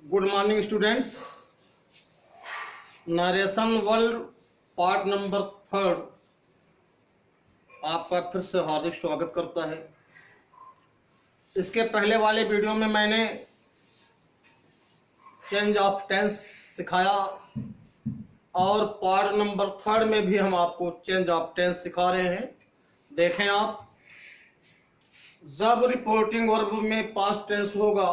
Good morning students. Narration world part number 3 आपका फिर से हार्दिक स्वागत करता है। इसके पहले वाले वीडियो में मैंने चेंज ऑफ टेंस सिखाया और पार्ट नंबर 3 में भी हम आपको चेंज ऑफ टेंस सिखा रहे हैं। देखें आप, जब रिपोर्टिंग वर्ब में पास्ट टेंस होगा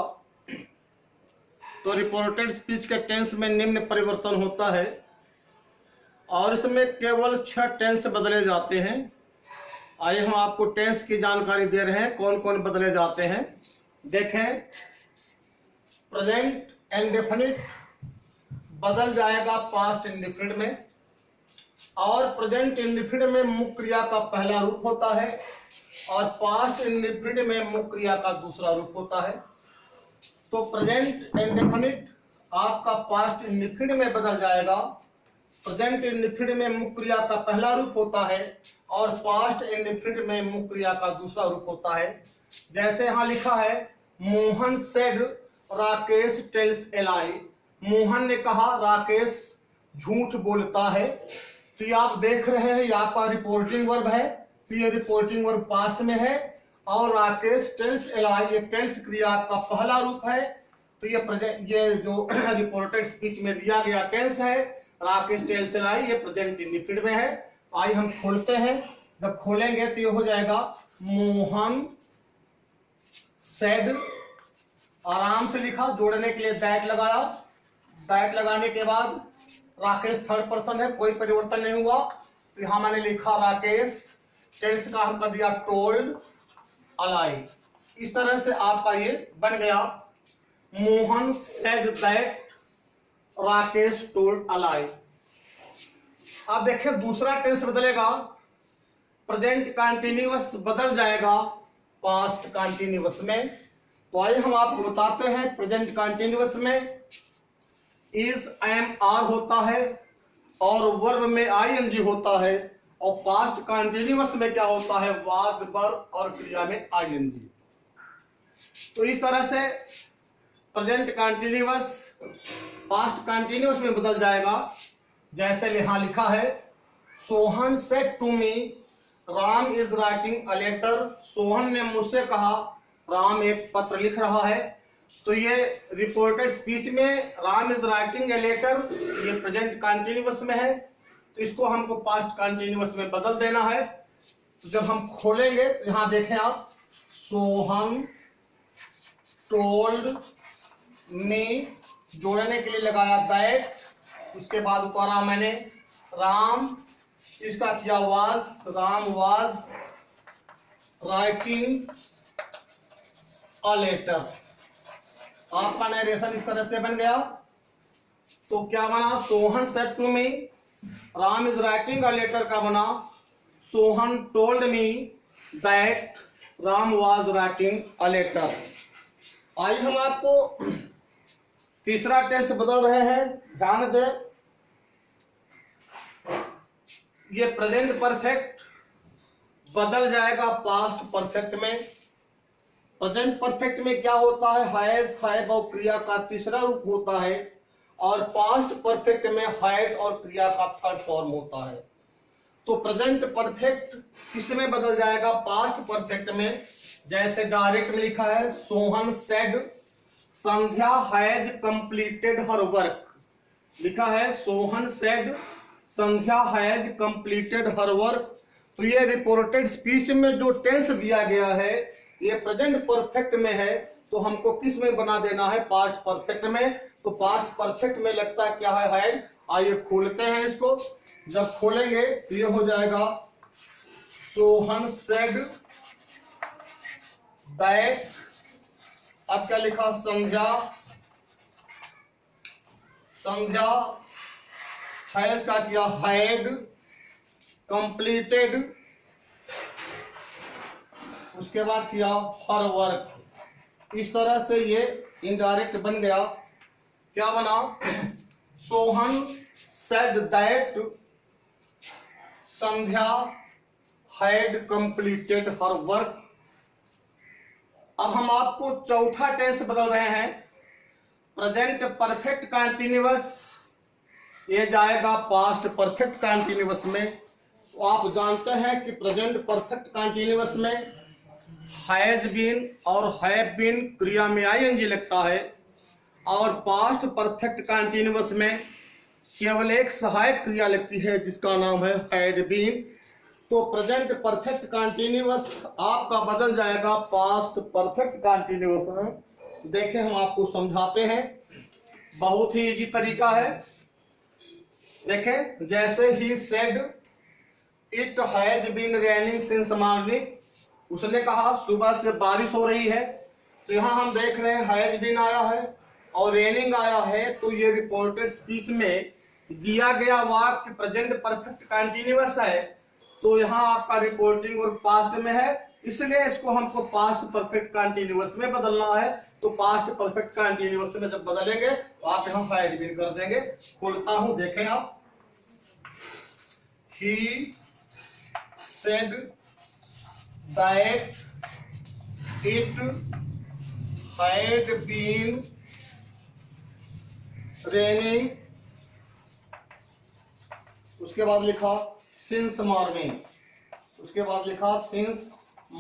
तो रिपोर्टेड स्पीच के टेंस में निम्न परिवर्तन होता है और इसमें केवल 6 टेंस बदले जाते हैं। आइए हम आपको टेंस की जानकारी दे रहे हैं, कौन कौन बदले जाते हैं। देखें, प्रेजेंट इंडेफिनिट बदल जाएगा पास्ट इंडेफिनिट में, और प्रेजेंट इंडेफिनिट में मुख्य क्रिया का पहला रूप होता है और पास्ट इंडेफिनिट में मुख्य क्रिया का दूसरा रूप होता है। तो प्रेजेंट इंडेफिनिट आपका पास्ट इंडेफिनिट में बदल जाएगा। प्रेजेंट इंडेफिनिट में मुख्य क्रिया का पहला रूप होता है और पास्ट इंडेफिनिट में मुख्य क्रिया का दूसरा रूप होता है। जैसे यहाँ लिखा है, Mohan said Rakesh tells a lie. Mohan ने कहा राकेश झूठ बोलता है। तो ये आप देख रहे हैं, ये आपका रिपोर्टिंग वर्ब है, तो ये रिपोर्टिंग वर्ब पास्ट में है। और राकेश टेल्स ए लाई, ये टेल्स क्रिया का पहला रूप है। तो ये जो रिपोर्टेड स्पीच में दिया गया टेंस है, राकेश टेल्स ए लाई, ये प्रेजेंट इंडेफिनिट में है। आइए हम खोलते हैं। जब खोलेंगे तो ये हो जाएगा मोहन सेड, आराम से लिखा, जोड़ने के लिए दैट लगाया। दैट लगाने के बाद राकेश थर्ड पर्सन है, कोई परिवर्तन नहीं हुआ। तो यहां मैंने लिखा राकेश, टेल्स का हम कर दिया टोल्ड अलाई। इस तरह से आपका ये बन गया, Mohan said that Rakesh told अलाई। अब देखिए दूसरा टेंस बदलेगा, प्रेजेंट कंटिन्यूअस बदल जाएगा पास्ट कंटिन्यूअस में। तो आइए हम आपको बताते हैं, प्रेजेंट कंटिन्यूअस में इज एम आर होता है और वर्ब में आईएनजी होता है, और पास्ट कंटिन्यूअस में क्या होता है, वाज वर्ब और क्रिया में आईएनजी। तो इस तरह से प्रेजेंट कंटिन्यूअस पास्ट कंटिन्यूअस में बदल जाएगा। जैसे यहां लिखा है, Sohan said to me Ram is writing a letter. Sohan ने मुझसे कहा राम एक पत्र लिख रहा है। तो ये रिपोर्टेड स्पीच में Ram is writing a letter, ये प्रेजेंट कंटिन्यूअस में है, तो इसको हमको पास्ट कंटिन्यूअस में बदल देना है। तो जब हम खोलेंगे तो यहां देखें आप, सोहन टोल्ड मी, जोड़ने के लिए लगाया दैट, उसके बाद उतारा मैंने राम, इसका किया was, Ram was writing a letter. आपका नरेशन इस तरह से बन गया। तो क्या बना, Sohan said to me Ram is writing a letter का बना, Sohan told me that Ram was writing a letter. आइए हम आपको तीसरा टेंस बदल रहे हैं, ध्यान दें। ये प्रेजेंट परफेक्ट बदल जाएगा पास्ट परफेक्ट में। प्रेजेंट परफेक्ट में क्या होता है, हैज हैव और क्रिया का तीसरा रूप होता है, और पास्ट परफेक्ट में हैड और क्रिया का थर्ड फॉर्म होता है। तो प्रेजेंट परफेक्ट किस में बदल जाएगा, पास्ट परफेक्ट में। जैसे डायरेक्ट में लिखा है, Sohan said Sandhya has completed her work. लिखा है Sohan said Sandhya has completed her work. तो ये रिपोर्टेड स्पीच में जो टेंस दिया गया है, ये प्रेजेंट परफेक्ट में है, तो हमको किस में बना देना है, पास्ट परफेक्ट में। तो पास्ट परफेक्ट में लगता है क्या है, हैड। आइए खोलते हैं इसको। जब खोलेंगे तो ये हो जाएगा, सोहन सेड दैट, अब क्या लिखा, संध्या हैज का किया हैड कंप्लीटेड, उसके बाद किया हर वर्क। इस तरह से ये इनडायरेक्ट बन गया। क्या बना, Sohan said that Sandhya had completed her work. अब हम आपको चौथा टेंस बदल रहे हैं, प्रेजेंट परफेक्ट कंटिन्यूअस ये जाएगा पास्ट परफेक्ट कंटिन्यूअस में। तो आप जानते हैं कि प्रेजेंट परफेक्ट कंटिन्यूअस में हैज बीन और हैव बीन क्रिया में आईएनजी लगता है, और पास्ट परफेक्ट कंटिन्यूअस में केवल एक सहायक क्रिया लगती है जिसका नाम है हैड बीन। तो प्रेजेंट परफेक्ट कंटिन्यूअस आपका बदल जाएगा पास्ट परफेक्ट कंटिन्यूअस में। देखें हम आपको समझाते हैं, बहुत ही इजी तरीका है। देखें, जैसे ही said it has been raining since morning, उसने कहा सुबह से बारिश हो रही है। तो यहाँ हम देख रहे हैं हैज बीन आया है और रेनिंग आया है, तो ये रिपोर्टेड स्पीच में दिया गया वाक्य प्रेजेंट परफेक्ट कंटिन्यूअस है। तो यहाँ आपका रिपोर्टिंग और पास्ट में है, इसलिए इसको हमको पास्ट परफेक्ट कंटिन्यूअस में बदलना है। तो पास्ट परफेक्ट कंटिन्यूअस में जब बदलेंगे तो आप यहाँ हैज बीन कर देंगे। खोलता हूं, देखें आप, he said that it had been raining, उसके बाद लिखा since morning, उसके बाद लिखा since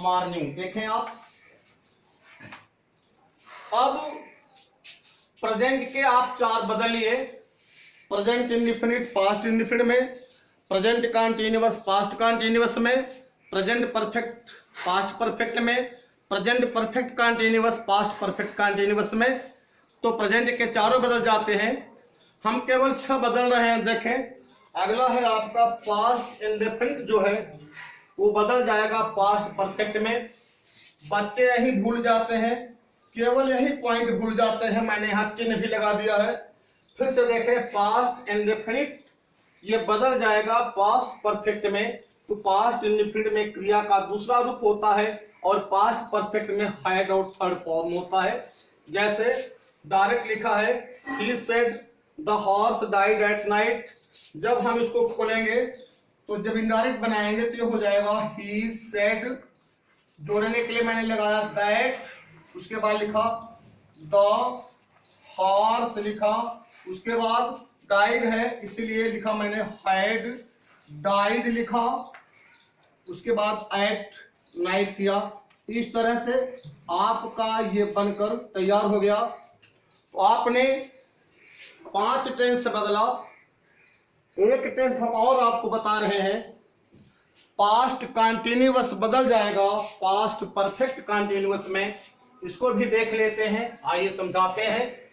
morning। देखें आप, अब प्रेजेंट के आप चार बदलिए, प्रेजेंट इंडिफिनिट पास्ट इंडिफिनिट में, प्रेजेंट कंटिन्यूअस पास्ट कंटिन्यूअस में, प्रेजेंट परफेक्ट पास्ट परफेक्ट में, present perfect continuous past perfect continuous में। तो प्रेजेंट के चारों बदल जाते हैं, हम केवल 6 बदल रहे हैं। देखें, अगला है आपका पास्ट इंडेफिनिट जो है वो बदल जाएगा पास्ट परफेक्ट में। बच्चे यही भूल जाते हैं, केवल यही पॉइंट भूल जाते हैं, मैंने यहाँ चिन्ह भी लगा दिया है। फिर से देखें, पास्ट इंडेफिनिट ये बदल जाएगा पास्ट परफेक्ट में। तो पास्ट इंडेफिनिट में क्रिया का दूसरा रूप होता है और पास्ट परफेक्ट में हैड और थर्ड फॉर्म होता है। जैसे डायरेक्ट लिखा है he said the horse died at night, जब हम इसको खोलेंगे तो जब इनडायरेक्ट बनाएंगे तो ये हो जाएगा he said, जोड़ने के लिए मैंने लगाया that, उसके बाद लिखा the horse लिखा, उसके बाद डाइड है इसलिए लिखा मैंने हैड डाइड लिखा, उसके बाद एट नाइट किया। इस तरह से आपका ये बनकर तैयार हो गया। तो आपने 5 टेंस बदला, एक टेंस हम और आपको बता रहे हैं, पास्ट कंटिन्यूअस बदल जाएगा पास्ट परफेक्ट कंटिन्यूअस में। इसको भी देख लेते हैं, आइए समझाते हैं।